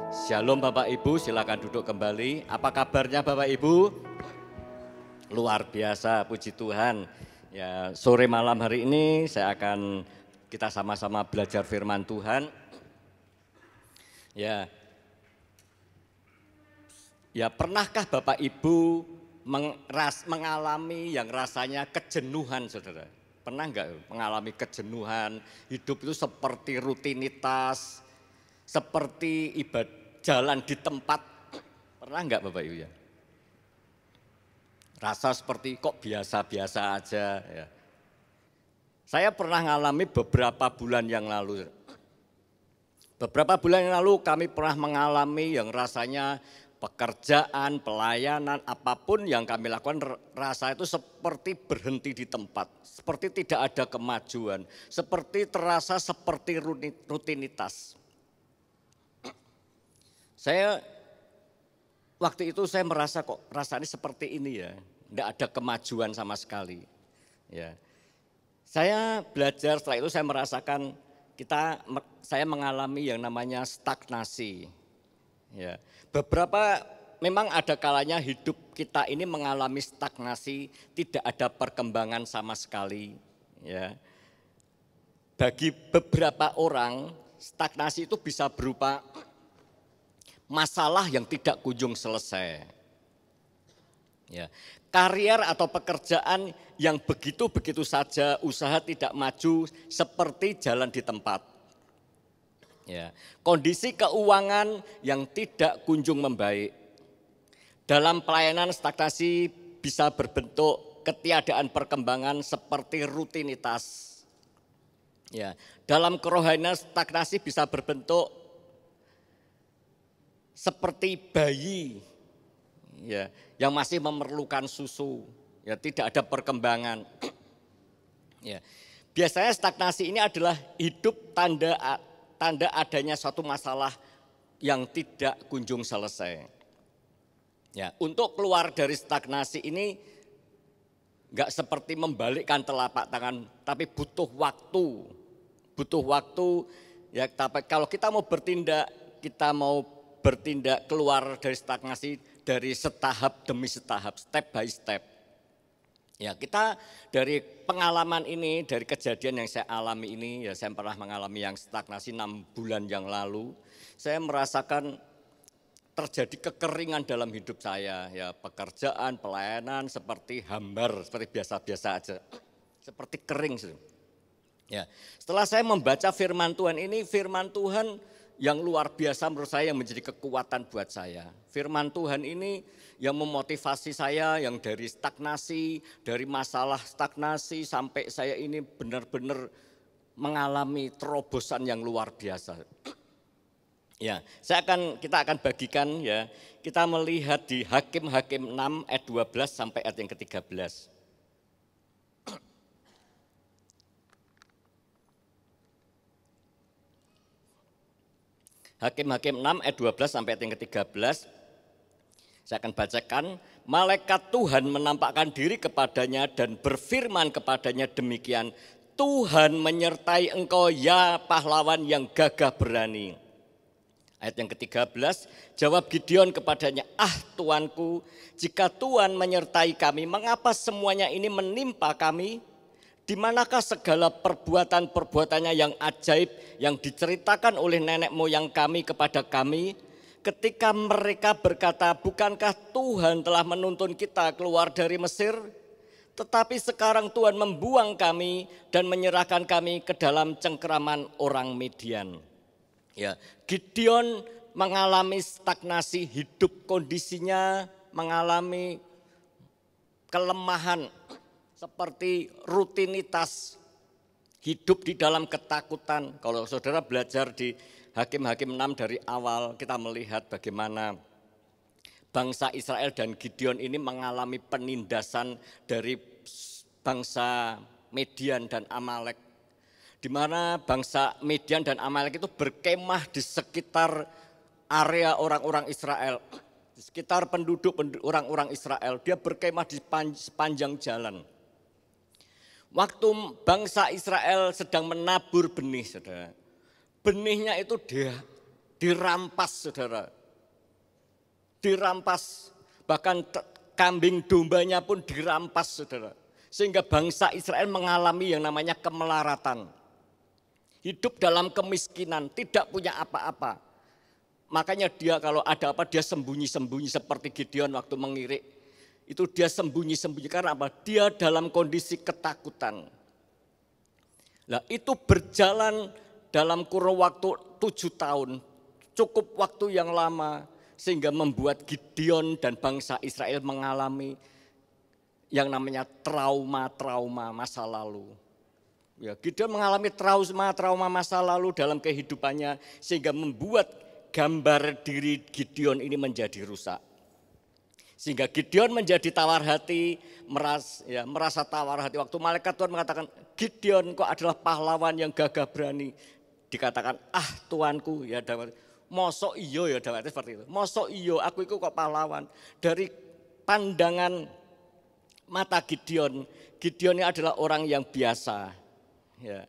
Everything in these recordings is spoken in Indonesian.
Shalom Bapak Ibu, silakan duduk kembali. Apa kabarnya Bapak Ibu? Luar biasa, puji Tuhan. Ya, sore malam hari ini kita sama-sama belajar firman Tuhan. Ya, pernahkah Bapak Ibu mengalami yang rasanya kejenuhan, saudara? Pernah enggak mengalami kejenuhan? Hidup itu seperti rutinitas, seperti ibadah jalan di tempat. Pernah enggak Bapak Ibu ya? Rasa seperti kok biasa-biasa aja ya. Saya pernah mengalami beberapa bulan yang lalu. Beberapa bulan yang lalu kami pernah mengalami yang rasanya pekerjaan, pelayanan, apapun yang kami lakukan rasa itu seperti berhenti di tempat. Seperti tidak ada kemajuan, seperti terasa seperti rutinitas. Waktu itu saya merasa kok rasanya seperti ini ya, tidak ada kemajuan sama sekali. Ya, saya belajar setelah itu saya merasakan saya mengalami yang namanya stagnasi. Ya, memang ada kalanya hidup kita ini mengalami stagnasi, tidak ada perkembangan sama sekali. Ya, bagi beberapa orang stagnasi itu bisa berupa masalah yang tidak kunjung selesai. Ya, karier atau pekerjaan yang begitu-begitu saja, usaha tidak maju seperti jalan di tempat. Ya, kondisi keuangan yang tidak kunjung membaik. Dalam pelayanan stagnasi bisa berbentuk ketiadaan perkembangan seperti rutinitas. Ya, dalam kerohanian stagnasi bisa berbentuk seperti bayi ya, yang masih memerlukan susu, ya, tidak ada perkembangan. Ya, biasanya stagnasi ini adalah hidup tanda adanya suatu masalah yang tidak kunjung selesai. Ya, untuk keluar dari stagnasi ini enggak seperti membalikkan telapak tangan, tapi butuh waktu. Butuh waktu ya, tapi kalau kita mau bertindak keluar dari stagnasi dari setahap demi setahap, step by step. Ya, kita dari pengalaman ini, dari kejadian yang saya alami ini, ya saya pernah mengalami yang stagnasi 6 bulan yang lalu. Saya merasakan terjadi kekeringan dalam hidup saya, ya pekerjaan, pelayanan seperti hambar, seperti biasa-biasa aja. Seperti kering. Ya, setelah saya membaca firman Tuhan ini, firman Tuhan yang luar biasa menurut saya yang menjadi kekuatan buat saya. Firman Tuhan ini yang memotivasi saya yang dari stagnasi, dari masalah stagnasi sampai saya ini benar-benar mengalami terobosan yang luar biasa. Ya, kita akan bagikan ya. Kita melihat di Hakim-Hakim 6 ayat 12 sampai ayat yang ke-13. Hakim-Hakim 6 ayat 12 sampai ayat yang ke-13. Saya akan bacakan. Malaikat Tuhan menampakkan diri kepadanya dan berfirman kepadanya demikian. Tuhan menyertai engkau ya pahlawan yang gagah berani. Ayat yang ke-13, jawab Gideon kepadanya, Tuanku, jika Tuhan menyertai kami, mengapa semuanya ini menimpa kami? Di manakah segala perbuatan-perbuatannya yang ajaib yang diceritakan oleh nenek moyang kami kepada kami? Ketika mereka berkata, bukankah Tuhan telah menuntun kita keluar dari Mesir? Tetapi sekarang Tuhan membuang kami dan menyerahkan kami ke dalam cengkeraman orang Midian. Ya, Gideon mengalami stagnasi hidup, kondisinya mengalami kelemahan seperti rutinitas, hidup di dalam ketakutan. Kalau saudara belajar di Hakim-Hakim 6 dari awal, kita melihat bagaimana bangsa Israel dan Gideon ini mengalami penindasan dari bangsa Midian dan Amalek. Di mana bangsa Midian dan Amalek itu berkemah di sekitar area orang-orang Israel. Di sekitar penduduk orang-orang Israel, dia berkemah di sepanjang jalan. Waktu bangsa Israel sedang menabur benih, saudara, benihnya itu dirampas saudara. Dirampas, bahkan kambing dombanya pun dirampas saudara. Sehingga bangsa Israel mengalami yang namanya kemelaratan. Hidup dalam kemiskinan, tidak punya apa-apa. Makanya dia kalau ada apa dia sembunyi-sembunyi seperti Gideon waktu mengirik. Itu dia sembunyi-sembunyi karena apa? Dia dalam kondisi ketakutan. Nah itu berjalan dalam kurun waktu 7 tahun. Cukup waktu yang lama sehingga membuat Gideon dan bangsa Israel mengalami yang namanya trauma-trauma masa lalu. Ya, Gideon mengalami trauma masa lalu dalam kehidupannya sehingga membuat gambar diri Gideon ini menjadi rusak. Sehingga Gideon menjadi tawar hati, merasa tawar hati. Waktu malaikat Tuhan mengatakan, Gideon kau adalah pahlawan yang gagah berani. Dikatakan, Tuanku, ya Daud, mosok iyo ya Daud seperti itu. Mosok iyo, aku itu kok pahlawan. Dari pandangan mata Gideon, Gideon ini adalah orang yang biasa. Ya.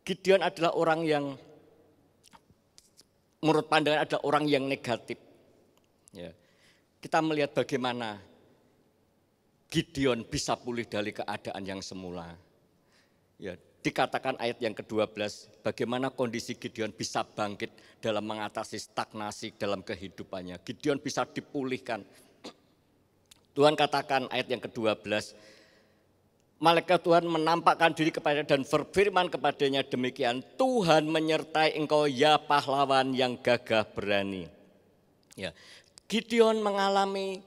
Gideon adalah orang yang menurut pandangan ada orang yang negatif. Ya. Kita melihat bagaimana Gideon bisa pulih dari keadaan yang semula. Ya, dikatakan ayat yang ke-12, bagaimana kondisi Gideon bisa bangkit dalam mengatasi stagnasi dalam kehidupannya. Gideon bisa dipulihkan. Tuhan katakan ayat yang ke-12, malaikat Tuhan menampakkan diri kepada dan berfirman kepadanya demikian, Tuhan menyertai engkau ya pahlawan yang gagah berani. Ya, Gideon mengalami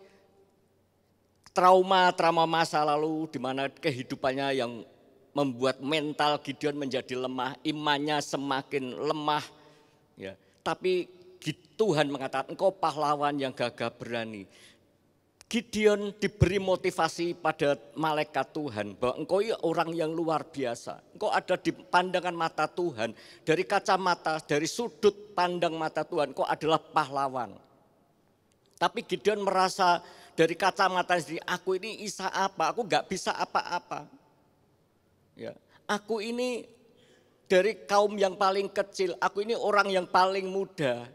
trauma masa lalu di mana kehidupannya yang membuat mental Gideon menjadi lemah, imannya semakin lemah. Ya, tapi Tuhan mengatakan engkau pahlawan yang gagah berani. Gideon diberi motivasi pada malaikat Tuhan bahwa engkau orang yang luar biasa. Engkau ada di pandangan mata Tuhan, dari kacamata, dari sudut pandang mata Tuhan, engkau adalah pahlawan. Tapi Gideon merasa dari kacamata sendiri, aku ini isa apa, aku gak bisa apa-apa. Ya, aku ini dari kaum yang paling kecil, aku ini orang yang paling muda.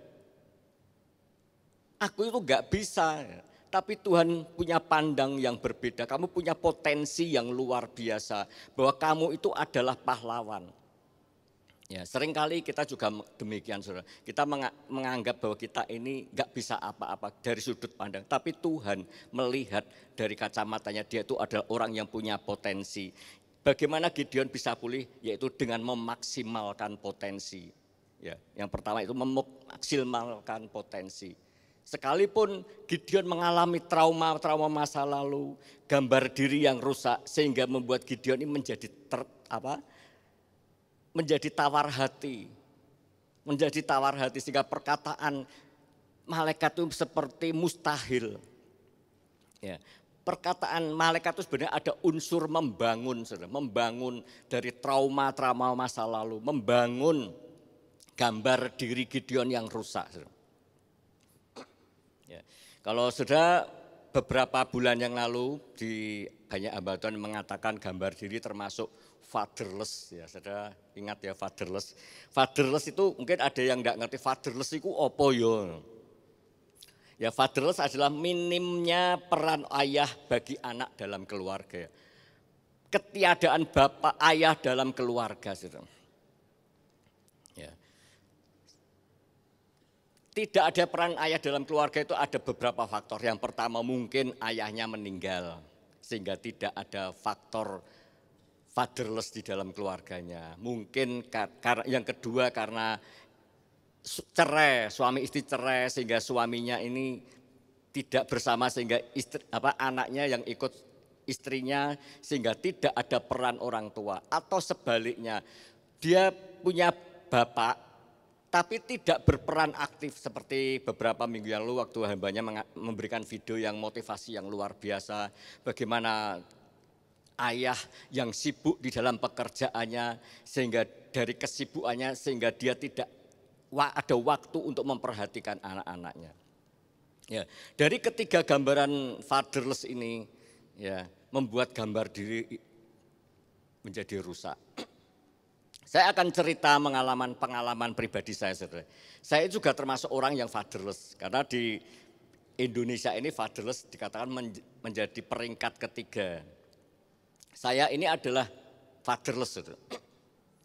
Aku itu gak bisa. Tapi Tuhan punya pandang yang berbeda, kamu punya potensi yang luar biasa, bahwa kamu itu adalah pahlawan. Ya, seringkali kita juga demikian saudara, kita menganggap bahwa kita ini gak bisa apa-apa dari sudut pandang. Tapi Tuhan melihat dari kacamatanya dia itu adalah orang yang punya potensi. Bagaimana Gideon bisa pulih? Yaitu dengan memaksimalkan potensi. Ya, yang pertama itu memaksimalkan potensi. Sekalipun Gideon mengalami trauma masa lalu, gambar diri yang rusak sehingga membuat Gideon ini menjadi tawar hati. Menjadi tawar hati sehingga perkataan malaikat itu seperti mustahil. Ya, perkataan malaikat itu sebenarnya ada unsur membangun, membangun dari trauma masa lalu, membangun gambar diri Gideon yang rusak. Ya. Kalau sudah beberapa bulan yang lalu di banyak hamba Tuhan mengatakan gambar diri termasuk fatherless, ya saudara ingat ya fatherless. Fatherless itu mungkin ada yang enggak ngerti fatherless itu apa ya. Ya fatherless adalah minimnya peran ayah bagi anak dalam keluarga. Ketiadaan bapak ayah dalam keluarga, saudara. Ya. Tidak ada peran ayah dalam keluarga itu ada beberapa faktor. Yang pertama mungkin ayahnya meninggal sehingga tidak ada faktor fatherless di dalam keluarganya. Mungkin yang kedua karena cerai, suami istri cerai sehingga suaminya ini tidak bersama sehingga anaknya yang ikut istrinya sehingga tidak ada peran orang tua. Atau sebaliknya dia punya bapak tapi tidak berperan aktif seperti beberapa minggu yang lalu waktu hambanya memberikan video yang motivasi yang luar biasa. Bagaimana ayah yang sibuk di dalam pekerjaannya sehingga dari kesibukannya sehingga dia tidak ada waktu untuk memperhatikan anak-anaknya. Ya, dari ketiga gambaran fatherless ini ya membuat gambar diri menjadi rusak. Saya akan cerita pengalaman pribadi saya, saudara. Saya juga termasuk orang yang fatherless, karena di Indonesia ini fatherless dikatakan menjadi peringkat ketiga. Saya ini adalah fatherless, saudara.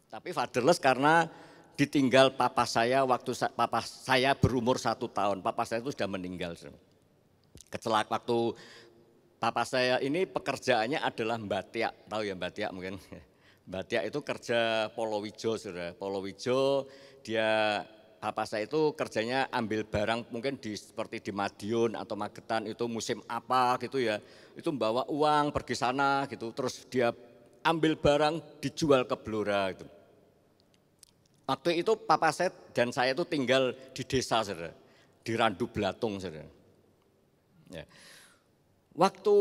Tapi fatherless karena ditinggal papa saya waktu papa saya berumur 1 tahun. Papa saya itu sudah meninggal, saudara. Waktu papa saya ini pekerjaannya adalah mbatiak, tahu ya mbatiak mungkin. Mbatiak itu kerja Polowijo, saudara. Polowijo papa saya itu kerjanya ambil barang mungkin seperti di Madiun atau Magetan itu musim apa gitu ya. Itu membawa uang pergi sana gitu, terus dia ambil barang dijual ke Blora gitu. Waktu itu papa saya dan saya itu tinggal di desa, saudara. Di Randu Blatung, saudara. Ya. Waktu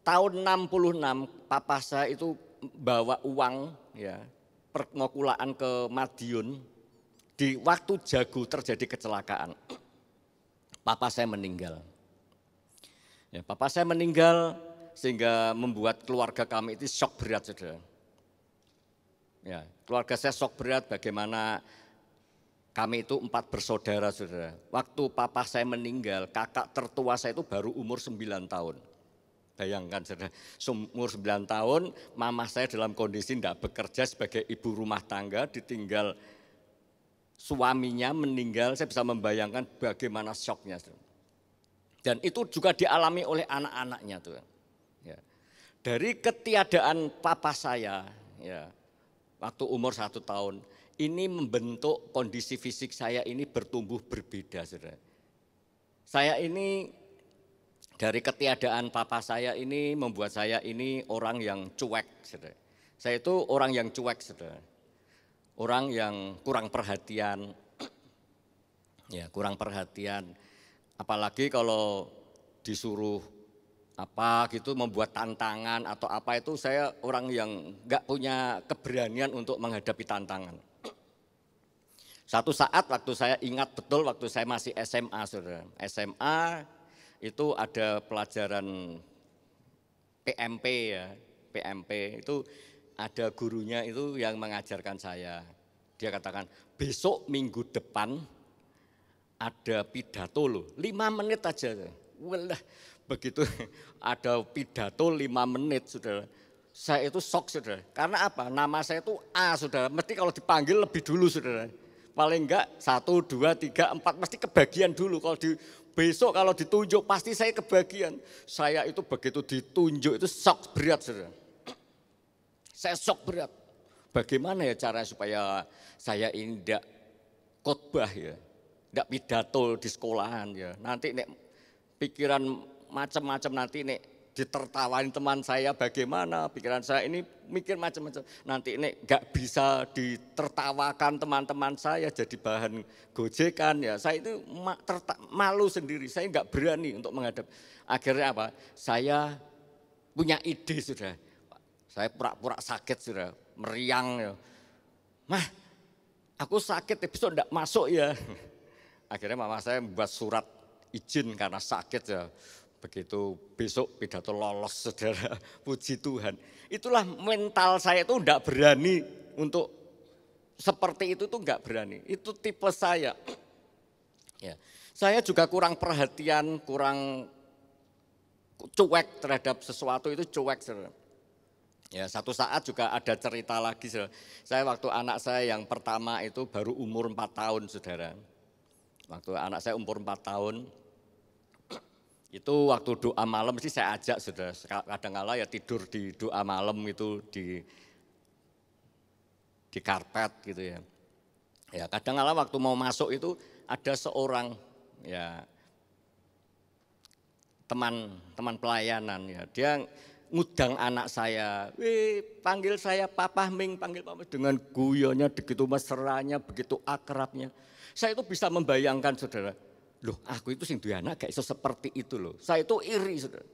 tahun 66 papa saya itu bawa uang ya permokulaan ke Madiun, di waktu jago terjadi kecelakaan. Papa saya meninggal. Ya, papa saya meninggal sehingga membuat keluarga kami itu shock berat, saudara. Ya, keluarga saya shock berat bagaimana kami itu 4 bersaudara, saudara. Waktu papa saya meninggal, kakak tertua saya itu baru umur 9 tahun. Bayangkan, saudara, umur 9 tahun, mama saya dalam kondisi tidak bekerja sebagai ibu rumah tangga, ditinggal suaminya meninggal. Saya bisa membayangkan bagaimana syoknya. Dan itu juga dialami oleh anak-anaknya tuh. Ya. Dari ketiadaan papa saya, ya, waktu umur 1 tahun, ini membentuk kondisi fisik saya ini bertumbuh berbeda, saudara. Saya ini dari ketiadaan papa saya ini membuat saya ini orang yang cuek, saudara. Saya itu orang yang cuek, saudara. Orang yang kurang perhatian, ya kurang perhatian. Apalagi kalau disuruh apa gitu membuat tantangan atau apa itu saya orang yang nggak punya keberanian untuk menghadapi tantangan. Satu saat waktu saya ingat betul waktu saya masih SMA, saudara. SMA itu ada pelajaran PMP ya, PMP itu ada gurunya itu yang mengajarkan saya. Dia katakan besok minggu depan ada pidato loh, 5 menit aja. Walah, begitu ada pidato 5 menit, saudara. Saya itu shock, saudara. Karena apa? Nama saya itu A, saudara. Mesti kalau dipanggil lebih dulu, saudara. Paling enggak 1, 2, 3, 4 mesti kebagian dulu. Besok kalau ditunjuk pasti saya kebagian. Saya itu begitu ditunjuk itu shock berat, saudara. Saya shock berat. Bagaimana ya cara supaya saya ini tidak khotbah ya, tidak pidato di sekolahan ya. Nanti nek pikiran macam-macam nanti nek ditertawain teman saya bagaimana, pikiran saya ini mikir macam-macam. Nanti nek nggak bisa ditertawakan teman-teman saya jadi bahan gojekan ya. Saya itu malu sendiri, saya nggak berani untuk menghadap. Akhirnya apa? Saya punya ide, sudah. Saya pura-pura sakit, sudah, meriang ya. Mah, aku sakit besok enggak masuk ya. Akhirnya mama saya membuat surat izin karena sakit ya. Begitu besok pidato lolos, saudara, puji Tuhan. Itulah mental saya itu enggak berani untuk seperti itu tuh enggak berani. Itu tipe saya. Ya. Saya juga kurang perhatian, kurang cuek terhadap sesuatu itu cuek, saudara. Ya, satu saat juga ada cerita lagi, saudara. Saya waktu anak saya yang pertama itu baru umur 4 tahun, saudara. Waktu anak saya umur 4 tahun, itu waktu doa malam mesti saya ajak, saudara. Kadang-kala ya tidur di doa malam itu di karpet gitu ya. Ya, kadang-kala waktu mau masuk itu ada seorang ya teman pelayanan ya. Dia ngudang anak saya, panggil saya Papa Ming, panggil Papa dengan guyonnya begitu mesranya, begitu akrabnya. Saya itu bisa membayangkan, saudara, loh aku itu sing duwe anak gak iso seperti itu loh. Saya itu iri, saudara.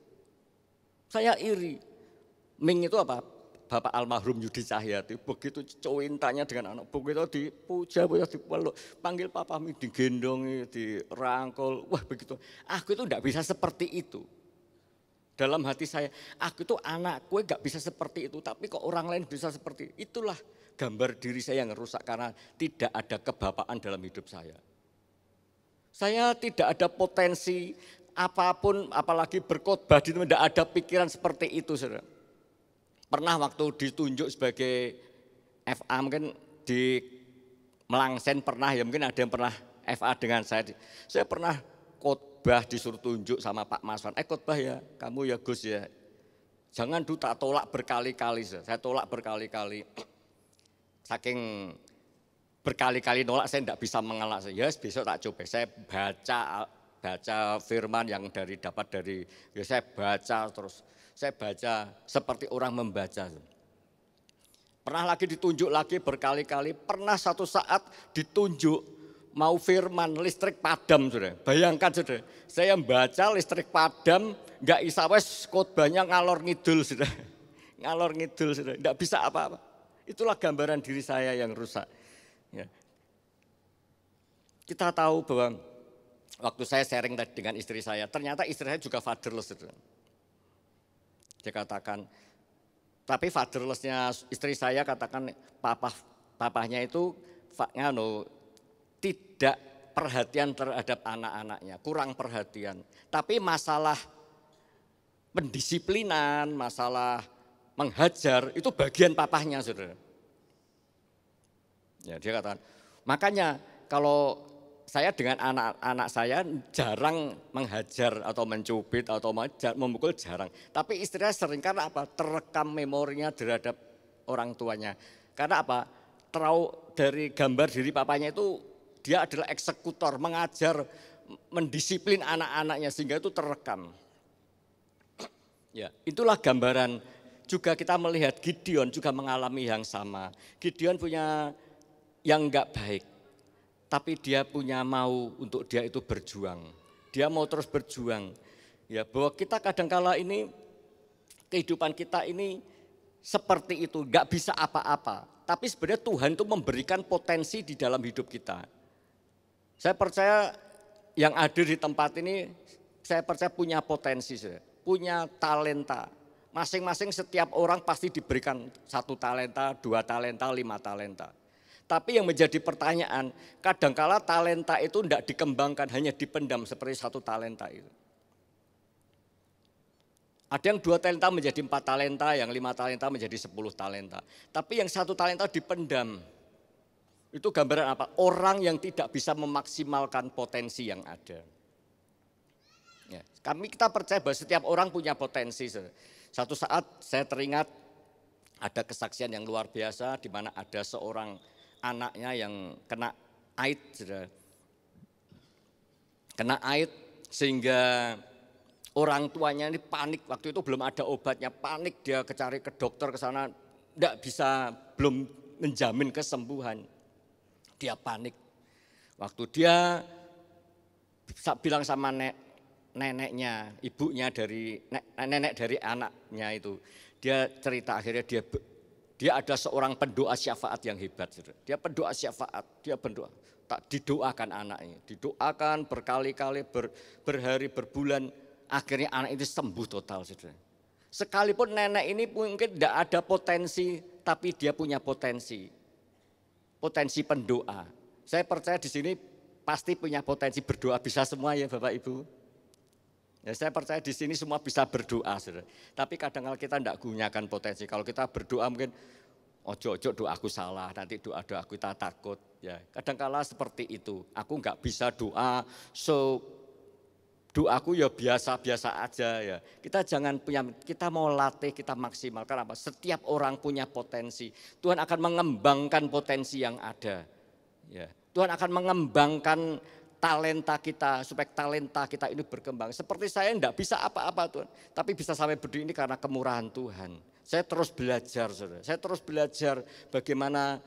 Saya iri. Ming itu apa? Bapak almarhum Yudi Cahyati, begitu cintanya dengan anak, begitu dipuja, dipeluk, panggil Papa Ming, digendongi, dirangkul, wah begitu. Aku itu enggak bisa seperti itu. Dalam hati saya, aku itu anak, kue gak bisa seperti itu, tapi kok orang lain bisa seperti itu. Itulah gambar diri saya yang rusak karena tidak ada kebapaan dalam hidup saya. Saya tidak ada potensi apapun, apalagi berkhotbah, tidak ada pikiran seperti itu, saudara. Pernah waktu ditunjuk sebagai FA, mungkin di Melangsen pernah ya, mungkin ada yang pernah FA dengan saya. Saya pernah khotbah disuruh tunjuk sama Pak Maswan, khotbah ya, kamu ya Gus ya. Jangan dulu, tak tolak berkali-kali, saya tolak berkali-kali. Saking berkali-kali nolak saya tidak bisa mengelak. Ya besok tak coba, saya baca firman yang dapat dari, ya saya baca terus. Saya baca seperti orang membaca. Pernah lagi ditunjuk lagi berkali-kali, pernah satu saat ditunjuk mau firman listrik padam, saudara. Bayangkan saudara, saya membaca listrik padam, enggak bisa wes khotbahnya ngalor ngidul, saudara. Ngalor ngidul, saudara. Enggak bisa apa-apa. Itulah gambaran diri saya yang rusak. Ya. Kita tahu bahwa waktu saya sharing tadi dengan istri saya, ternyata istri saya juga fatherless, saudara. Dia katakan, tapi fatherlessnya istri saya katakan papahnya itu tidak perhatian terhadap anak-anaknya, kurang perhatian. Tapi masalah pendisiplinan, masalah menghajar itu bagian papahnya, saudara. Ya, dia katakan, makanya kalau saya dengan anak-anak saya jarang menghajar atau mencubit atau memukul jarang. Tapi istrinya sering, karena apa? Terekam memorinya terhadap orang tuanya. Karena apa? Dari gambar diri papanya itu dia adalah eksekutor, mengajar, mendisiplin anak-anaknya sehingga itu terekam. Ya, itulah gambaran. Juga kita melihat Gideon juga mengalami yang sama. Gideon punya yang enggak baik. Tapi dia punya mau untuk dia itu berjuang. Dia mau terus berjuang. Ya, bahwa kita kadangkala ini, kehidupan kita ini seperti itu, enggak bisa apa-apa. Tapi sebenarnya Tuhan itu memberikan potensi di dalam hidup kita. Saya percaya yang hadir di tempat ini, saya percaya punya potensi, punya talenta. Masing-masing setiap orang pasti diberikan 1 talenta, 2 talenta, 5 talenta. Tapi yang menjadi pertanyaan, kadangkala talenta itu tidak dikembangkan, hanya dipendam seperti 1 talenta itu. Ada yang 2 talenta menjadi 4 talenta, yang 5 talenta menjadi 10 talenta. Tapi yang 1 talenta dipendam. Itu gambaran apa? Orang yang tidak bisa memaksimalkan potensi yang ada. Ya, kita percaya bahwa setiap orang punya potensi. Satu saat saya teringat ada kesaksian yang luar biasa di mana ada seorang anaknya yang kena AIDS, kena AIDS sehingga orang tuanya ini panik. Waktu itu belum ada obatnya, panik dia cari ke dokter ke sana, tidak bisa, belum menjamin kesembuhan. Dia panik. Waktu dia bilang sama neneknya, ibunya dari nenek dari anaknya itu, dia cerita akhirnya dia ada seorang pendoa syafaat yang hebat. Dia pendoa syafaat, dia berdoa. Tak didoakan anaknya, didoakan berkali-kali, berhari, berbulan. Akhirnya anak itu sembuh total. Sekalipun nenek ini mungkin tidak ada potensi, tapi dia punya potensi. Potensi pendoa. Saya percaya di sini pasti punya potensi berdoa, bisa semua ya Bapak Ibu. Ya, saya percaya di sini semua bisa berdoa, saudara. Tapi kadang-kadang kita tidak gunakan potensi. Kalau kita berdoa mungkin ojo-ojo doaku salah, nanti doa-doaku kita takut. Ya, kadang-kadang seperti itu. Aku nggak bisa doa, doaku ya biasa-biasa aja ya. Kita mau latih, kita maksimalkan apa? Setiap orang punya potensi. Tuhan akan mengembangkan potensi yang ada. Ya, Tuhan akan mengembangkan talenta kita, supaya talenta kita ini berkembang. Seperti saya enggak bisa apa-apa Tuhan, tapi bisa sampai berdiri ini karena kemurahan Tuhan. Saya terus belajar, saudara. Saya terus belajar bagaimana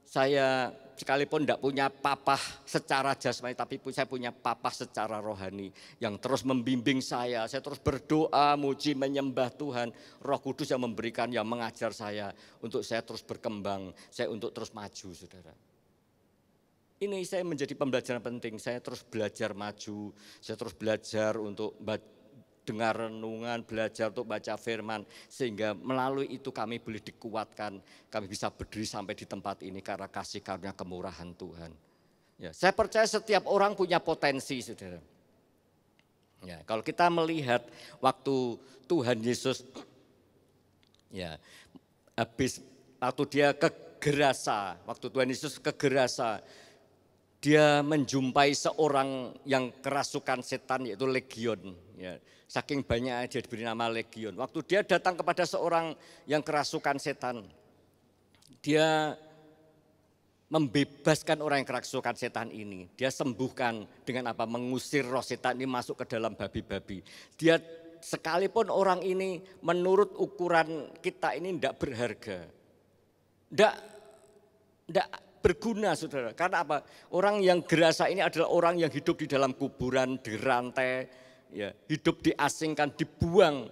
saya sekalipun enggak punya papah secara jasmani, tapi saya punya papah secara rohani yang terus membimbing saya. Saya terus berdoa, muji, menyembah Tuhan. Roh Kudus yang memberikan, yang mengajar saya untuk saya terus berkembang, saya untuk terus maju, saudara. Ini saya menjadi pembelajaran penting, saya terus belajar maju, saya terus belajar untuk dengar renungan, belajar untuk baca firman. Sehingga melalui itu kami boleh dikuatkan, kami bisa berdiri sampai di tempat ini karena kasih karunia kemurahan Tuhan. Ya, saya percaya setiap orang punya potensi, saudara. Ya, kalau kita melihat waktu Tuhan Yesus, ya, waktu dia ke Gerasa, waktu Tuhan Yesus ke Gerasa, dia menjumpai seorang yang kerasukan setan yaitu Legion. Ya, saking banyak dia diberi nama Legion. Waktu dia datang kepada seorang yang kerasukan setan, dia membebaskan orang yang kerasukan setan ini. Dia sembuhkan dengan apa? Mengusir roh setan ini masuk ke dalam babi-babi. Dia sekalipun orang ini menurut ukuran kita ini tidak berharga. Tidak berguna, saudara. Karena apa? Orang yang Gerasa ini adalah orang yang hidup di dalam kuburan, dirantai, ya, hidup diasingkan, dibuang.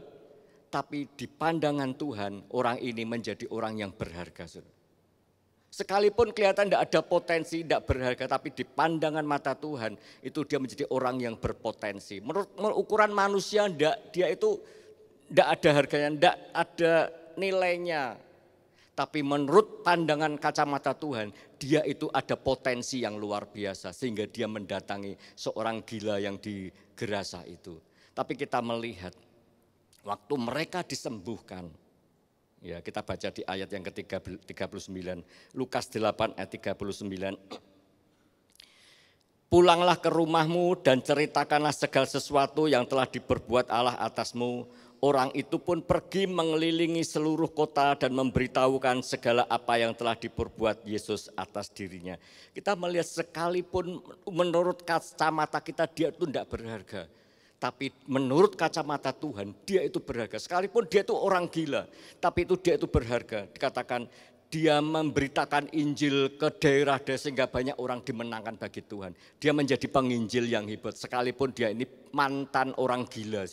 Tapi di pandangan Tuhan, orang ini menjadi orang yang berharga, saudara. Sekalipun kelihatan tidak ada potensi, tidak berharga, tapi di pandangan mata Tuhan, itu dia menjadi orang yang berpotensi. Menurut ukuran manusia, dia itu tidak ada harganya, tidak ada nilainya. Tapi menurut pandangan kacamata Tuhan, dia itu ada potensi yang luar biasa. Sehingga dia mendatangi seorang gila yang di Gerasa itu. Tapi kita melihat, waktu mereka disembuhkan, ya kita baca di ayat yang ke-39, Lukas 8 ayat 39. Pulanglah ke rumahmu dan ceritakanlah segala sesuatu yang telah diperbuat Allah atasmu. Orang itu pun pergi mengelilingi seluruh kota dan memberitahukan segala apa yang telah diperbuat Yesus atas dirinya. Kita melihat sekalipun menurut kacamata kita dia itu tidak berharga. Tapi menurut kacamata Tuhan dia itu berharga. Sekalipun dia itu orang gila, tapi itu dia itu berharga. Dikatakan dia memberitakan Injil ke daerah-daerah sehingga banyak orang dimenangkan bagi Tuhan. Dia menjadi penginjil yang hebat sekalipun dia ini mantan orang gila.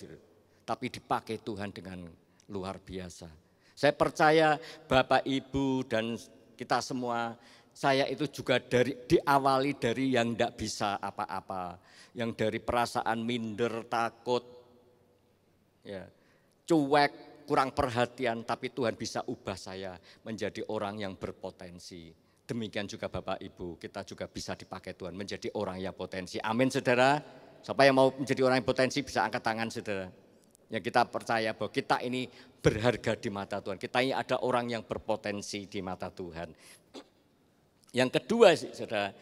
Tapi dipakai Tuhan dengan luar biasa. Saya percaya Bapak Ibu dan kita semua, saya itu juga diawali dari yang tidak bisa apa-apa. Yang dari perasaan minder, takut, ya, cuek, kurang perhatian. Tapi Tuhan bisa ubah saya menjadi orang yang berpotensi. Demikian juga Bapak Ibu, kita juga bisa dipakai Tuhan menjadi orang yang potensi. Amin saudara. Siapa yang mau menjadi orang yang potensi bisa angkat tangan saudara. Ya kita percaya bahwa kita ini berharga di mata Tuhan. Kita ini ada orang yang berpotensi di mata Tuhan. Yang kedua saudara,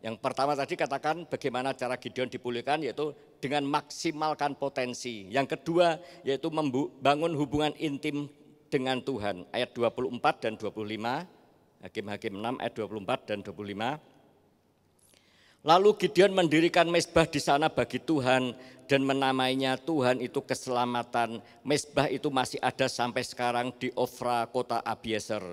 yang pertama tadi katakan bagaimana cara Gideon dipulihkan yaitu dengan maksimalkan potensi. Yang kedua yaitu membangun hubungan intim dengan Tuhan. Ayat 24 dan 25, Hakim-Hakim 6 ayat 24 dan 25. Lalu Gideon mendirikan mezbah di sana bagi Tuhan dan menamainya Tuhan itu keselamatan. Mezbah itu masih ada sampai sekarang di Ofra kota Abiezer.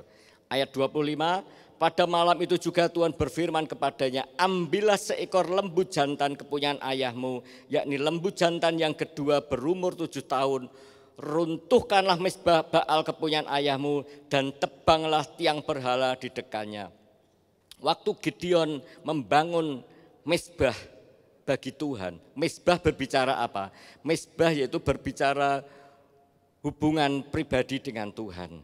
Ayat 25, pada malam itu juga Tuhan berfirman kepadanya, ambillah seekor lembu jantan kepunyaan ayahmu, yakni lembu jantan yang kedua berumur 7 tahun. Runtuhkanlah mezbah Baal kepunyaan ayahmu dan tebanglah tiang berhala di dekatnya. Waktu Gideon membangun mezbah bagi Tuhan. Mezbah berbicara apa? Mezbah yaitu berbicara hubungan pribadi dengan Tuhan.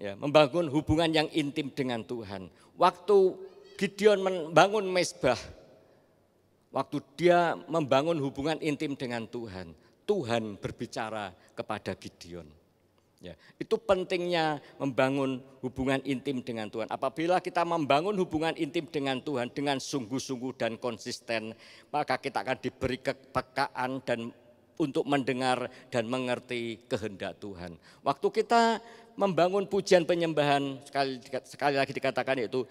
Ya, membangun hubungan yang intim dengan Tuhan. Waktu Gideon membangun mezbah, waktu dia membangun hubungan intim dengan Tuhan, Tuhan berbicara kepada Gideon. Ya, itu pentingnya membangun hubungan intim dengan Tuhan. Apabila kita membangun hubungan intim dengan Tuhan dengan sungguh-sungguh dan konsisten, maka kita akan diberi kepekaan dan untuk mendengar dan mengerti kehendak Tuhan. Waktu kita membangun pujian penyembahan, sekali lagi dikatakan yaitu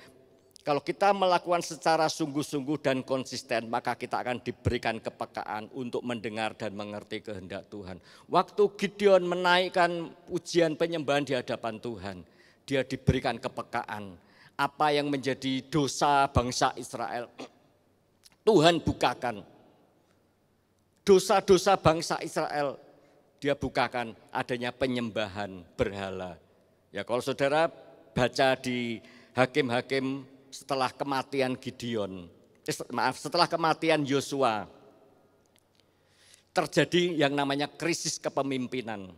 kalau kita melakukan secara sungguh-sungguh dan konsisten, maka kita akan diberikan kepekaan untuk mendengar dan mengerti kehendak Tuhan. Waktu Gideon menaikkan pujian penyembahan di hadapan Tuhan, dia diberikan kepekaan. Apa yang menjadi dosa bangsa Israel, Tuhan bukakan. Dosa-dosa bangsa Israel, dia bukakan adanya penyembahan berhala. Ya kalau saudara baca di Hakim-Hakim, setelah kematian Gideon, setelah kematian Yosua, terjadi yang namanya krisis kepemimpinan.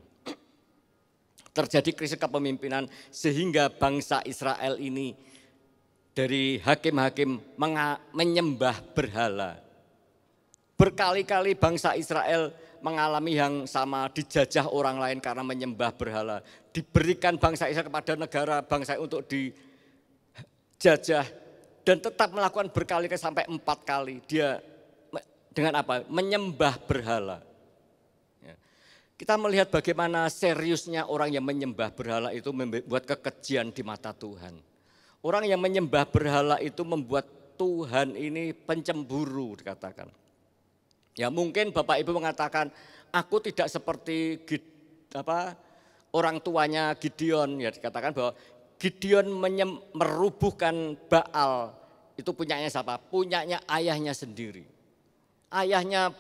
Terjadi krisis kepemimpinan sehingga bangsa Israel ini dari hakim-hakim menyembah berhala. Berkali-kali bangsa Israel mengalami yang sama, dijajah orang lain karena menyembah berhala. Diberikan bangsa Israel kepada negara bangsa untuk dijajah dan tetap melakukan berkali-kali sampai 4 kali. Dia dengan apa? Menyembah berhala. Kita melihat bagaimana seriusnya orang yang menyembah berhala itu membuat kekejian di mata Tuhan. Orang yang menyembah berhala itu membuat Tuhan ini pencemburu dikatakan. Ya mungkin Bapak Ibu mengatakan, aku tidak seperti orang tuanya Gideon. Ya dikatakan bahwa Gideon merubuhkan Baal, itu punyanya siapa? Punyanya ayahnya sendiri. Ayahnya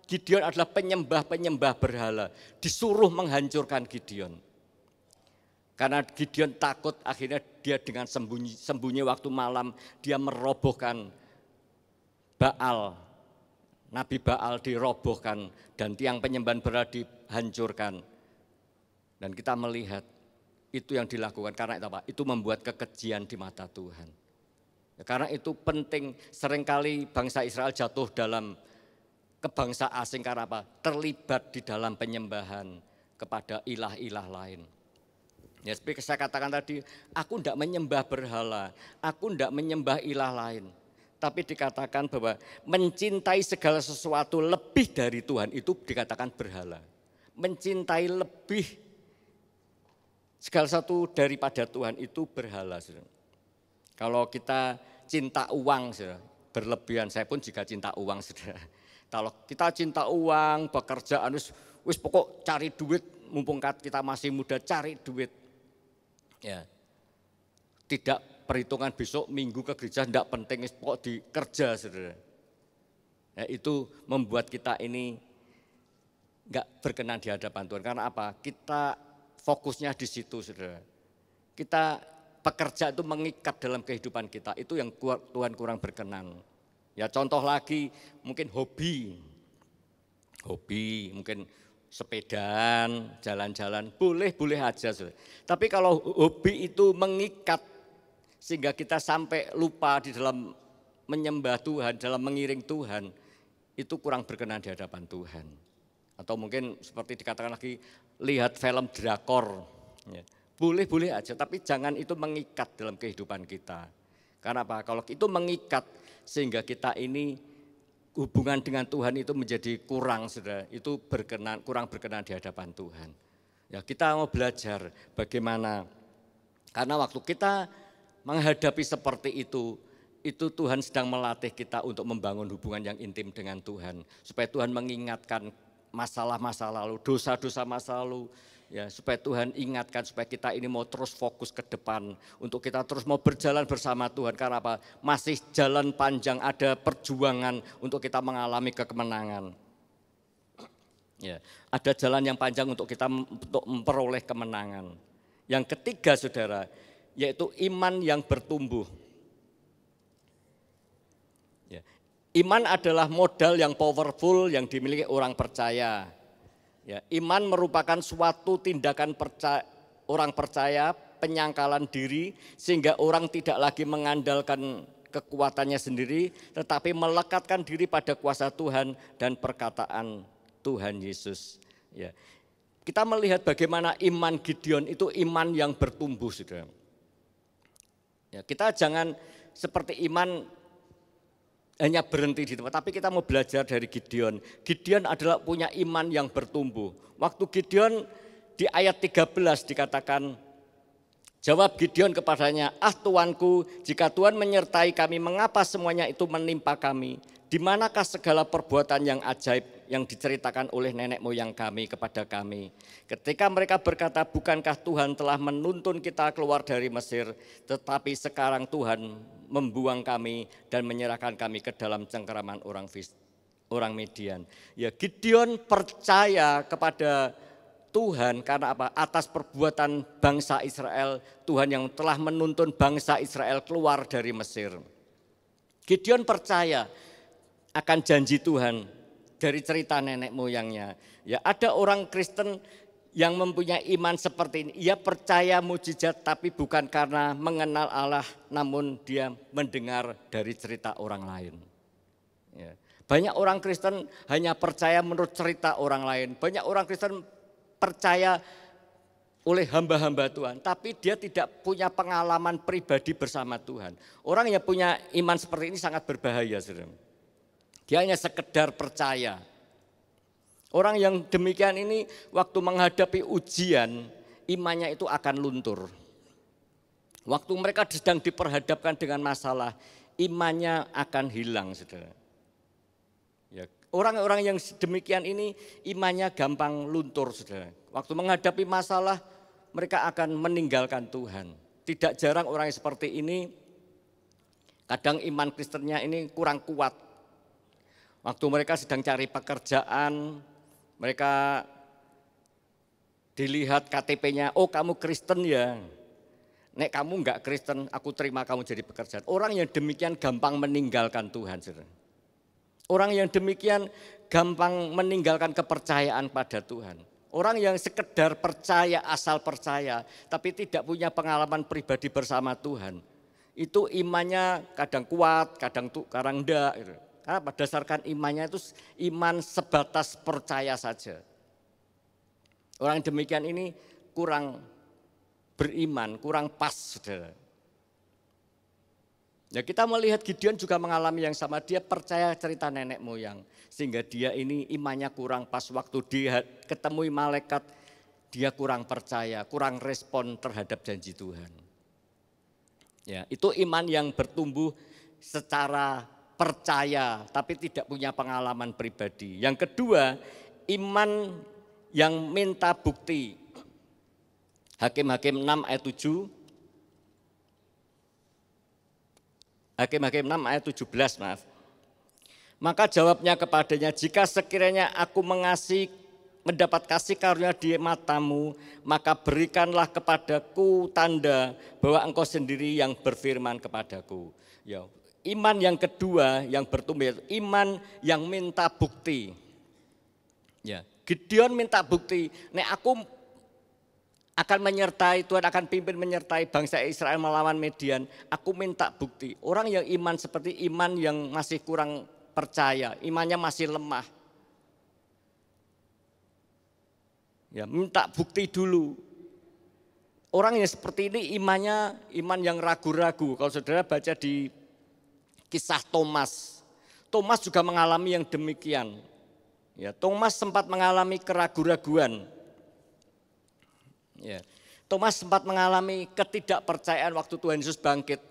Gideon adalah penyembah berhala, disuruh menghancurkan Gideon. Karena Gideon takut, akhirnya dia dengan sembunyi waktu malam, dia merobohkan Baal. Nabi Baal dirobohkan dan tiang penyembahan berhala dihancurkan. Dan kita melihat itu yang dilakukan karena itu apa? Itu membuat kekejian di mata Tuhan. Ya, karena itu penting, seringkali bangsa Israel jatuh dalam ke bangsa asing karena apa? Terlibat di dalam penyembahan kepada ilah-ilah lain. Ya seperti saya katakan tadi, aku tidak menyembah berhala, aku tidak menyembah ilah lain. Tapi dikatakan bahwa mencintai segala sesuatu lebih dari Tuhan itu dikatakan berhala. Mencintai lebih segala sesuatu daripada Tuhan itu berhala. Saudara. Kalau kita cinta uang, saudara, berlebihan, saya pun juga cinta uang, saudara. Kalau kita cinta uang, pekerjaan, wis pokok cari duit, mumpung kita masih muda cari duit. Ya, tidak perhitungan besok minggu ke gereja, tidak penting, pokok dikerja, saudara. Ya, itu membuat kita ini enggak berkenan di hadapan Tuhan. Karena apa? Kita fokusnya di situ, saudara. Kita pekerja itu mengikat dalam kehidupan kita, itu yang Tuhan kurang berkenan. Ya contoh lagi mungkin hobi mungkin sepedaan, jalan-jalan, boleh aja. Tapi kalau hobi itu mengikat sehingga kita sampai lupa di dalam menyembah Tuhan, dalam mengiring Tuhan, itu kurang berkenan di hadapan Tuhan. Atau mungkin seperti dikatakan lagi, lihat film drakor, ya. Boleh aja, tapi jangan itu mengikat dalam kehidupan kita. Karena apa? Kalau itu mengikat sehingga kita ini hubungan dengan Tuhan itu menjadi kurang, saudara. Itu kurang berkenan di hadapan Tuhan. Ya, kita mau belajar bagaimana, karena waktu kita menghadapi seperti itu Tuhan sedang melatih kita untuk membangun hubungan yang intim dengan Tuhan. Supaya Tuhan mengingatkan masalah-masa lalu, dosa-dosa masa lalu. Ya, supaya Tuhan ingatkan, supaya kita ini mau terus fokus ke depan, untuk kita terus mau berjalan bersama Tuhan. Karena apa? Masih jalan panjang, ada perjuangan untuk kita mengalami kemenangan. Ya, ada jalan yang panjang untuk kita untuk memperoleh kemenangan. Yang ketiga, saudara, yaitu iman yang bertumbuh. Ya, iman adalah modal yang powerful yang dimiliki orang percaya. Ya, iman merupakan suatu tindakan orang percaya, penyangkalan diri, sehingga orang tidak lagi mengandalkan kekuatannya sendiri, tetapi melekatkan diri pada kuasa Tuhan dan perkataan Tuhan Yesus. Ya, kita melihat bagaimana iman Gideon itu iman yang bertumbuh, saudara. Ya, kita jangan seperti iman hanya berhenti di tempat, tapi kita mau belajar dari Gideon. Gideon adalah punya iman yang bertumbuh. Waktu Gideon di ayat 13 dikatakan, jawab Gideon kepadanya, Tuanku, jika Tuhan menyertai kami, mengapa semuanya itu menimpa kami? Di manakah segala perbuatan yang ajaib yang diceritakan oleh nenek moyang kami kepada kami? Ketika mereka berkata, bukankah Tuhan telah menuntun kita keluar dari Mesir, tetapi sekarang Tuhan membuang kami dan menyerahkan kami ke dalam cengkeraman orang Midian. Ya, Gideon percaya kepada Tuhan karena apa? Atas perbuatan bangsa Israel, Tuhan yang telah menuntun bangsa Israel keluar dari Mesir. Gideon percaya akan janji Tuhan dari cerita nenek moyangnya. Ya, ada orang Kristen yang mempunyai iman seperti ini. Ia percaya mujizat tapi bukan karena mengenal Allah, namun dia mendengar dari cerita orang lain. Ya. Banyak orang Kristen hanya percaya menurut cerita orang lain. Banyak orang Kristen percaya oleh hamba-hamba Tuhan, tapi dia tidak punya pengalaman pribadi bersama Tuhan. Orang yang punya iman seperti ini sangat berbahaya, saudara. Dia hanya sekedar percaya. Orang yang demikian ini waktu menghadapi ujian, imannya itu akan luntur. Waktu mereka sedang diperhadapkan dengan masalah, imannya akan hilang, saudara. Ya, orang-orang yang demikian ini imannya gampang luntur, saudara. Waktu menghadapi masalah, mereka akan meninggalkan Tuhan. Tidak jarang orang yang seperti ini, kadang iman Kristennya ini kurang kuat. Waktu mereka sedang cari pekerjaan, mereka dilihat KTP-nya, oh kamu Kristen ya. Nek kamu enggak Kristen, aku terima kamu jadi pekerjaan. Orang yang demikian gampang meninggalkan Tuhan, saudara. Orang yang demikian gampang meninggalkan kepercayaan pada Tuhan. Orang yang sekedar percaya, asal percaya, tapi tidak punya pengalaman pribadi bersama Tuhan. Itu imannya kadang kuat, kadang enggak. Gitu. Karena berdasarkan imannya itu iman sebatas percaya saja. Orang demikian ini kurang beriman, kurang pas, saudara. Ya, kita melihat Gideon juga mengalami yang sama, dia percaya cerita nenek moyang. Sehingga dia ini imannya kurang pas, waktu dia ketemu malaikat, dia kurang percaya, kurang respon terhadap janji Tuhan. Ya, itu iman yang bertumbuh secara percaya tapi tidak punya pengalaman pribadi. Yang kedua, iman yang minta bukti. Hakim-Hakim 6 ayat 7. Hakim-Hakim 6 ayat 17, maaf. Maka jawabnya kepadanya, jika sekiranya aku mendapat kasih karunia di matamu, maka berikanlah kepadaku tanda bahwa engkau sendiri yang berfirman kepadaku. Ya, iman yang kedua yang bertumbuh, iman yang minta bukti. Ya, Gideon minta bukti, nek aku akan menyertai, Tuhan akan pimpin menyertai bangsa Israel melawan Midian. Aku minta bukti. Orang yang iman seperti iman yang masih kurang percaya, imannya masih lemah. Ya, minta bukti dulu. Orang yang seperti ini imannya iman yang ragu-ragu. Kalau saudara baca di kisah Thomas, Thomas juga mengalami yang demikian. Ya, Thomas sempat mengalami keraguan-raguan. Ya, Thomas sempat mengalami ketidakpercayaan waktu Tuhan Yesus bangkit.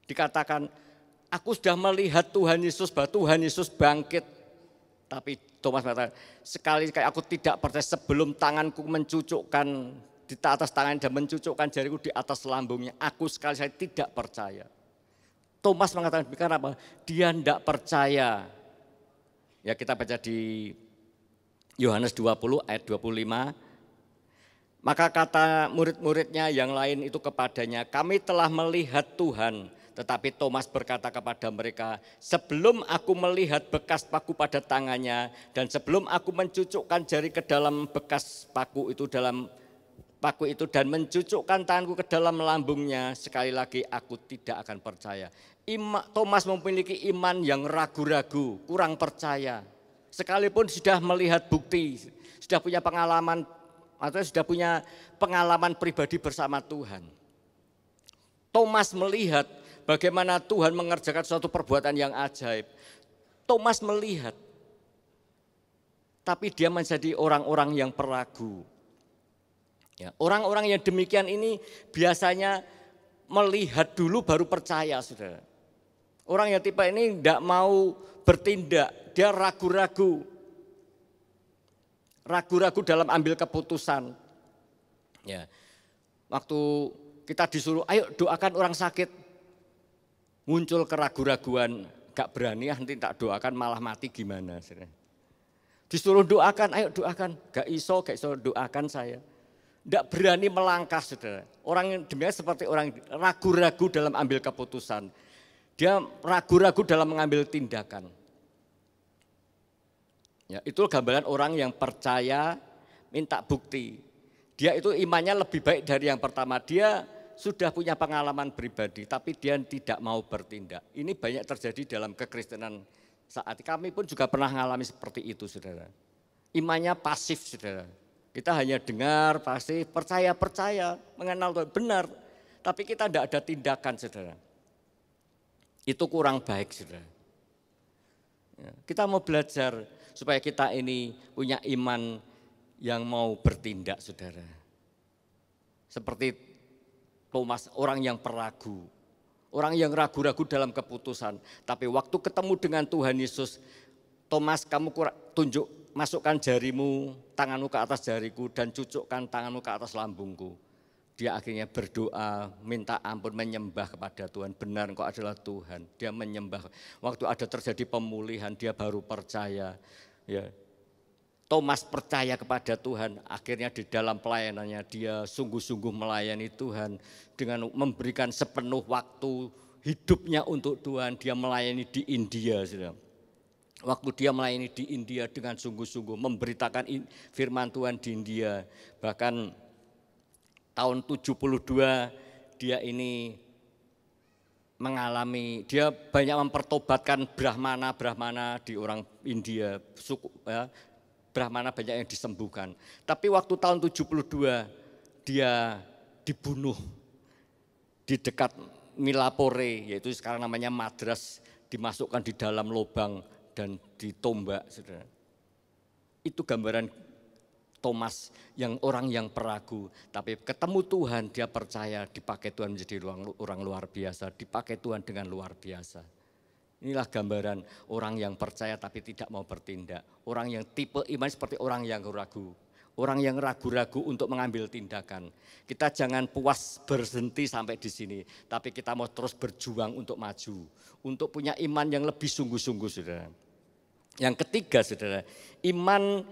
Dikatakan, aku sudah melihat Tuhan Yesus, bahwa Tuhan Yesus bangkit. Tapi Thomas mengatakan, sekali-kali aku tidak percaya sebelum tanganku mencucukkan di atas tangan dan mencucukkan jariku di atas lambungnya. Aku sekali-kali tidak percaya. Thomas mengatakan, kenapa? Dia tidak percaya. Ya, kita baca di Yohanes 20 ayat 25. Maka kata murid-muridnya yang lain itu kepadanya, kami telah melihat Tuhan. Tetapi Thomas berkata kepada mereka, sebelum aku melihat bekas paku pada tangannya, dan sebelum aku mencucukkan jari ke dalam bekas paku itu dan mencucukkan tanganku ke dalam lambungnya, sekali lagi aku tidak akan percaya. Thomas memiliki iman yang ragu-ragu, kurang percaya. Sekalipun sudah melihat bukti, sudah punya pengalaman, atau sudah punya pengalaman pribadi bersama Tuhan. Thomas melihat bagaimana Tuhan mengerjakan suatu perbuatan yang ajaib. Thomas melihat, tapi dia menjadi orang-orang yang peragu. Ya, orang-orang yang demikian ini biasanya melihat dulu baru percaya, saudara. Orang yang tipe ini tidak mau bertindak, dia ragu-ragu. Ragu-ragu dalam ambil keputusan. Ya, waktu kita disuruh, ayo doakan orang sakit, muncul keraguan-raguan, gak berani, nanti tak doakan malah mati gimana. Disuruh doakan, ayo doakan, gak iso doakan saya. Tidak berani melangkah, saudara. Orang yang demikian seperti orang ragu-ragu dalam ambil keputusan. Dia ragu-ragu dalam mengambil tindakan. Ya, itu gambaran orang yang percaya minta bukti. Dia itu imannya lebih baik dari yang pertama. Dia sudah punya pengalaman pribadi, tapi dia tidak mau bertindak. Ini banyak terjadi dalam kekristenan saat kami pun juga pernah mengalami seperti itu, saudara. Imannya pasif, saudara. Kita hanya dengar, pasif, percaya, mengenal Tuhan, benar. Tapi kita tidak ada tindakan, saudara. Itu kurang baik, saudara. Ya, kita mau belajar supaya kita ini punya iman yang mau bertindak, saudara. Seperti Thomas, orang yang peragu, orang yang ragu-ragu dalam keputusan. Tapi waktu ketemu dengan Tuhan Yesus, Thomas, kamu tunjuk, masukkan jarimu, tanganmu ke atas jariku, dan cucukkan tanganmu ke atas lambungku. Dia akhirnya berdoa, minta ampun, menyembah kepada Tuhan. Benar, engkau adalah Tuhan. Dia menyembah. Waktu ada terjadi pemulihan, dia baru percaya. Ya, Thomas percaya kepada Tuhan, akhirnya di dalam pelayanannya dia sungguh-sungguh melayani Tuhan dengan memberikan sepenuh waktu hidupnya untuk Tuhan. Dia melayani di India, saudara. Waktu dia melayani di India dengan sungguh-sungguh memberitakan firman Tuhan di India. Bahkan tahun 72 dia ini mengalami, dia banyak mempertobatkan Brahmana di orang India, suku ya. Brahmana banyak yang disembuhkan. Tapi waktu tahun 72 dia dibunuh di dekat Milapore, yaitu sekarang namanya Madras, dimasukkan di dalam lubang dan ditombak, saudara. Itu gambaran Thomas, yang orang yang peragu, tapi ketemu Tuhan, dia percaya, dipakai Tuhan menjadi orang luar biasa, dipakai Tuhan dengan luar biasa. Inilah gambaran orang yang percaya tapi tidak mau bertindak. Orang yang tipe iman seperti orang yang ragu. Orang yang ragu-ragu untuk mengambil tindakan. Kita jangan puas berhenti sampai di sini, tapi kita mau terus berjuang untuk maju. Untuk punya iman yang lebih sungguh-sungguh, saudara. Yang ketiga, saudara, iman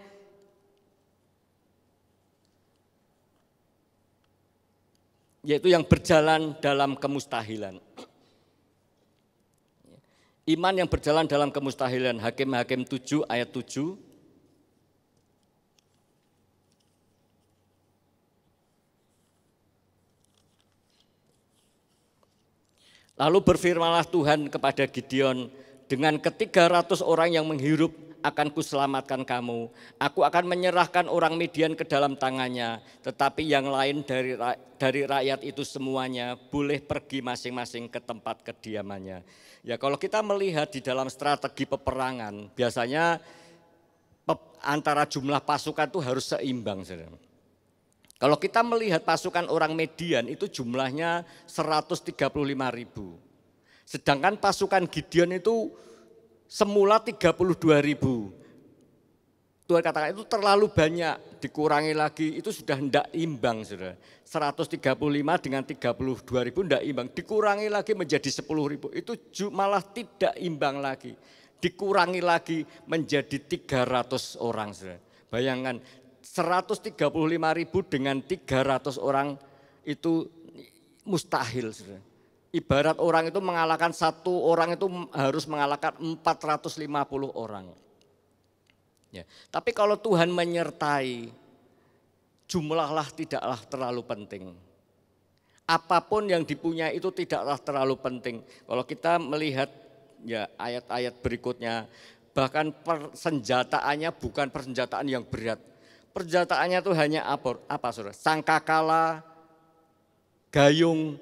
yaitu yang berjalan dalam kemustahilan. Iman yang berjalan dalam kemustahilan, Hakim-Hakim 7 ayat 7. Lalu berfirmanlah Tuhan kepada Gideon, dengan ke-300 orang yang menghirup akan kuselamatkan kamu. Aku akan menyerahkan orang Midian ke dalam tangannya, tetapi yang lain dari rakyat itu semuanya boleh pergi masing-masing ke tempat kediamannya. Ya, kalau kita melihat di dalam strategi peperangan, biasanya antara jumlah pasukan itu harus seimbang, saudara. Kalau kita melihat pasukan orang Midian itu jumlahnya 135.000. Sedangkan pasukan Gideon itu semula 32.000. Tuhan katakan itu terlalu banyak, dikurangi lagi, itu sudah tidak imbang, saudara. 135 dengan 32.000 tidak imbang, dikurangi lagi menjadi 10.000, itu malah tidak imbang lagi. Dikurangi lagi menjadi 300 orang, saudara. Bayangkan 135.000 dengan 300 orang itu mustahil, saudara. Ibarat orang itu mengalahkan satu orang itu harus mengalahkan 450 orang. Ya, tapi kalau Tuhan menyertai, jumlahlah tidaklah terlalu penting. Apapun yang dipunyai itu tidaklah terlalu penting. Kalau kita melihat ya ayat-ayat berikutnya, bahkan persenjataannya bukan persenjataan yang berat. Persenjataannya itu hanya apa saudara? Sangkakala, gayung,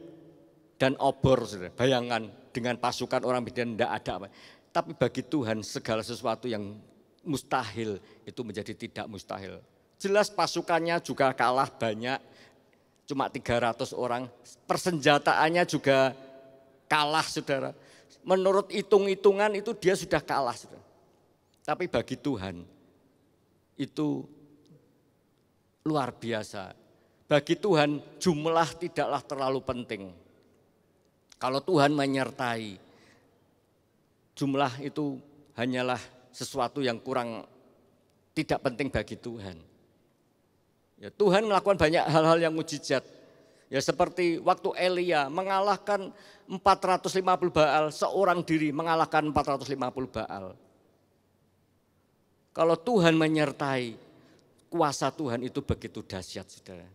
dan obor, saudara. Bayangkan dengan pasukan orang Midian tidak ada apa. Tapi bagi Tuhan segala sesuatu yang mustahil itu menjadi tidak mustahil. Jelas pasukannya juga kalah banyak, cuma 300 orang. Persenjataannya juga kalah, saudara. Menurut hitung-hitungan itu dia sudah kalah, saudara. Tapi bagi Tuhan itu luar biasa. Bagi Tuhan jumlah tidaklah terlalu penting. Kalau Tuhan menyertai, jumlah itu hanyalah sesuatu yang kurang tidak penting bagi Tuhan. Ya, Tuhan melakukan banyak hal-hal yang mujizat. Ya, seperti waktu Elia mengalahkan 450 Baal, seorang diri mengalahkan 450 Baal. Kalau Tuhan menyertai, kuasa Tuhan itu begitu dahsyat, saudara.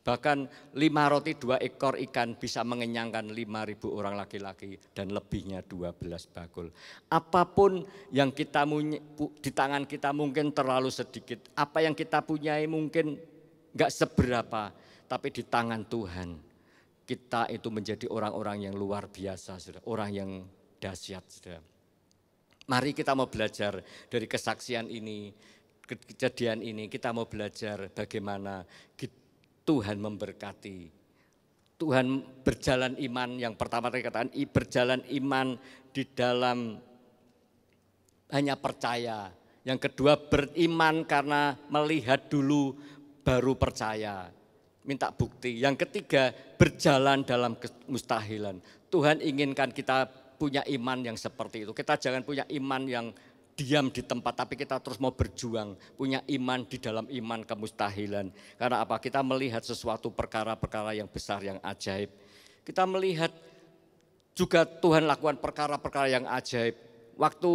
Bahkan 5 roti 2 ekor ikan bisa mengenyangkan 5.000 orang laki-laki dan lebihnya 12 bakul. Apapun yang kita di tangan kita mungkin terlalu sedikit, apa yang kita punyai mungkin enggak seberapa, tapi di tangan Tuhan kita itu menjadi orang-orang yang luar biasa, saudara, orang yang dahsyat, saudara. Mari kita mau belajar dari kesaksian ini, kejadian ini, kita mau belajar bagaimana Tuhan memberkati. Tuhan berjalan iman, yang pertama tadi katakan berjalan iman di dalam hanya percaya. Yang kedua beriman karena melihat dulu baru percaya, minta bukti. Yang ketiga berjalan dalam kemustahilan. Tuhan inginkan kita punya iman yang seperti itu. Kita jangan punya iman yang diam di tempat, tapi kita terus mau berjuang, punya iman di dalam iman kemustahilan. Karena apa? Kita melihat sesuatu perkara-perkara yang besar, yang ajaib. Kita melihat juga Tuhan lakukan perkara-perkara yang ajaib. Waktu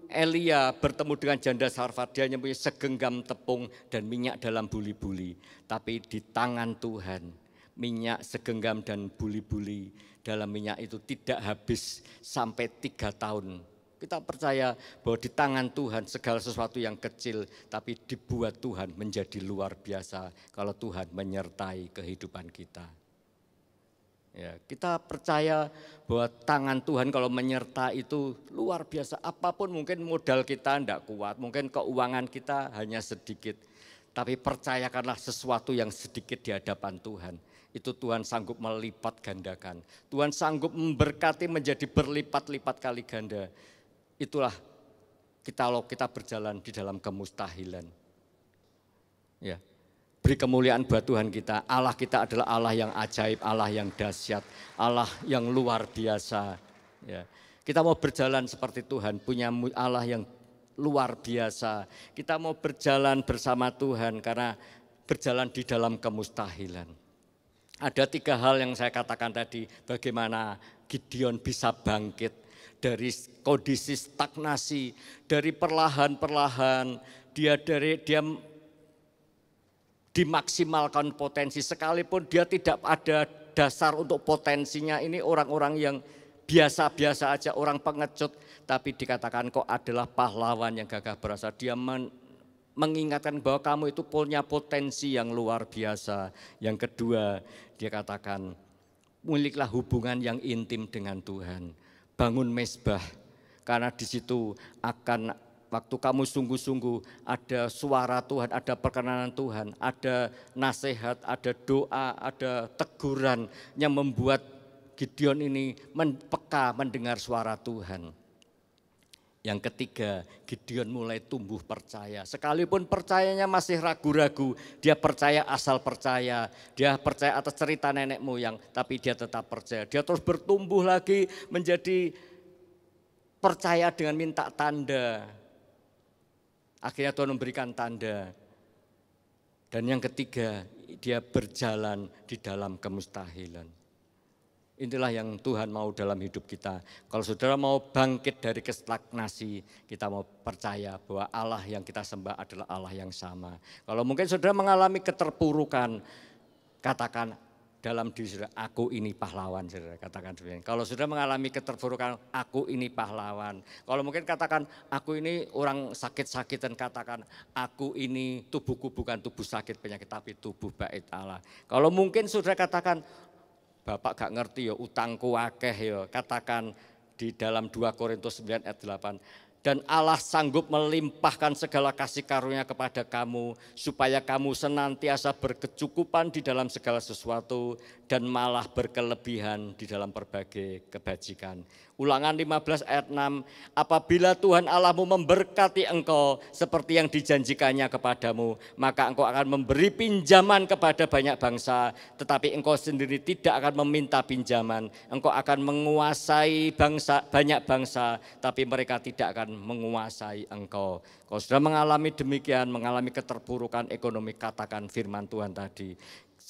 Elia bertemu dengan janda Sarfat, dia mempunyai segenggam tepung dan minyak dalam buli-buli. Tapi di tangan Tuhan, minyak segenggam dan buli-buli dalam minyak itu tidak habis sampai 3 tahun. Kita percaya bahwa di tangan Tuhan segala sesuatu yang kecil tapi dibuat Tuhan menjadi luar biasa kalau Tuhan menyertai kehidupan kita. Ya, kita percaya bahwa tangan Tuhan kalau menyertai itu luar biasa. Apapun mungkin modal kita tidak kuat, mungkin keuangan kita hanya sedikit. Tapi percayakanlah sesuatu yang sedikit di hadapan Tuhan. Itu Tuhan sanggup melipat gandakan. Tuhan sanggup memberkati menjadi berlipat-lipat kali ganda. Itulah kita berjalan di dalam kemustahilan. Ya. Beri kemuliaan buat Tuhan kita. Allah kita adalah Allah yang ajaib, Allah yang dahsyat, Allah yang luar biasa. Ya. Kita mau berjalan seperti Tuhan, punya Allah yang luar biasa. Kita mau berjalan bersama Tuhan karena berjalan di dalam kemustahilan. Ada 3 hal yang saya katakan tadi, bagaimana Gideon bisa bangkit dari kondisi stagnasi, dari perlahan-perlahan dia dimaksimalkan potensi, sekalipun dia tidak ada dasar untuk potensinya. Ini orang-orang yang biasa-biasa aja, orang pengecut, tapi dikatakan kok adalah pahlawan yang gagah perkasa. Dia mengingatkan bahwa kamu itu punya potensi yang luar biasa. Yang kedua, dia katakan miliklah hubungan yang intim dengan Tuhan. Bangun mezbah, karena di situ akan waktu kamu sungguh-sungguh ada suara Tuhan, ada perkenanan Tuhan, ada nasihat, ada doa, ada teguran yang membuat Gideon ini peka mendengar suara Tuhan. Yang ketiga, Gideon mulai tumbuh percaya. Sekalipun percayanya masih ragu-ragu, dia percaya asal percaya, dia percaya atas cerita nenek moyang, tapi dia tetap percaya. Dia terus bertumbuh lagi menjadi percaya dengan minta tanda. Akhirnya Tuhan memberikan tanda. Dan yang ketiga, dia berjalan di dalam kemustahilan. Inilah yang Tuhan mau dalam hidup kita. Kalau saudara mau bangkit dari kestagnasi, kita mau percaya bahwa Allah yang kita sembah adalah Allah yang sama. Kalau mungkin saudara mengalami keterpurukan, katakan dalam diri saudara, aku ini pahlawan, saudara. Katakan demikian. Kalau saudara mengalami keterpurukan, aku ini pahlawan. Kalau mungkin katakan, aku ini orang sakit-sakitan, katakan, aku ini tubuhku bukan tubuh sakit penyakit, tapi tubuh bait Allah. Kalau mungkin saudara katakan, Bapak gak ngerti ya, utangku akeh ya, katakan di dalam 2 Korintus 9 ayat 8. Dan Allah sanggup melimpahkan segala kasih karunia kepada kamu, supaya kamu senantiasa berkecukupan di dalam segala sesuatu, dan malah berkelebihan di dalam berbagai kebajikan. Ulangan 15 ayat 6, apabila Tuhan Allahmu memberkati engkau seperti yang dijanjikannya kepadamu, maka engkau akan memberi pinjaman kepada banyak bangsa, tetapi engkau sendiri tidak akan meminta pinjaman. Engkau akan menguasai banyak bangsa, tapi mereka tidak akan menguasai engkau. Kalau sudah mengalami demikian, mengalami keterpurukan ekonomi, katakan firman Tuhan tadi.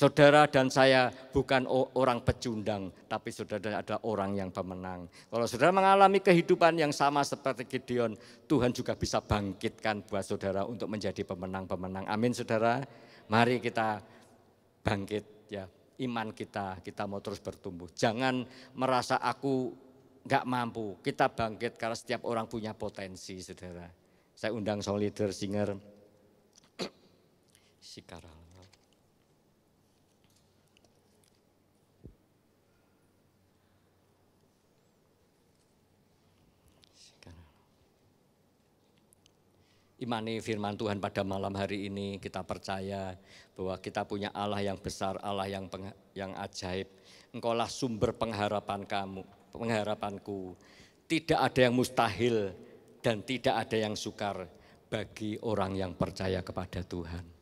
Saudara dan saya bukan orang pecundang, tapi saudara adalah orang yang pemenang. Kalau saudara mengalami kehidupan yang sama seperti Gideon, Tuhan juga bisa bangkitkan buat saudara untuk menjadi pemenang-pemenang. Amin saudara. Mari kita bangkit ya. Iman kita mau terus bertumbuh. Jangan merasa aku enggak mampu. Kita bangkit karena setiap orang punya potensi saudara. Saya undang song leader singer Sikaral. Imani firman Tuhan pada malam hari ini, kita percaya bahwa kita punya Allah yang besar, Allah yang ajaib. Engkaulah sumber pengharapan pengharapanku. Tidak ada yang mustahil dan tidak ada yang sukar bagi orang yang percaya kepada Tuhan.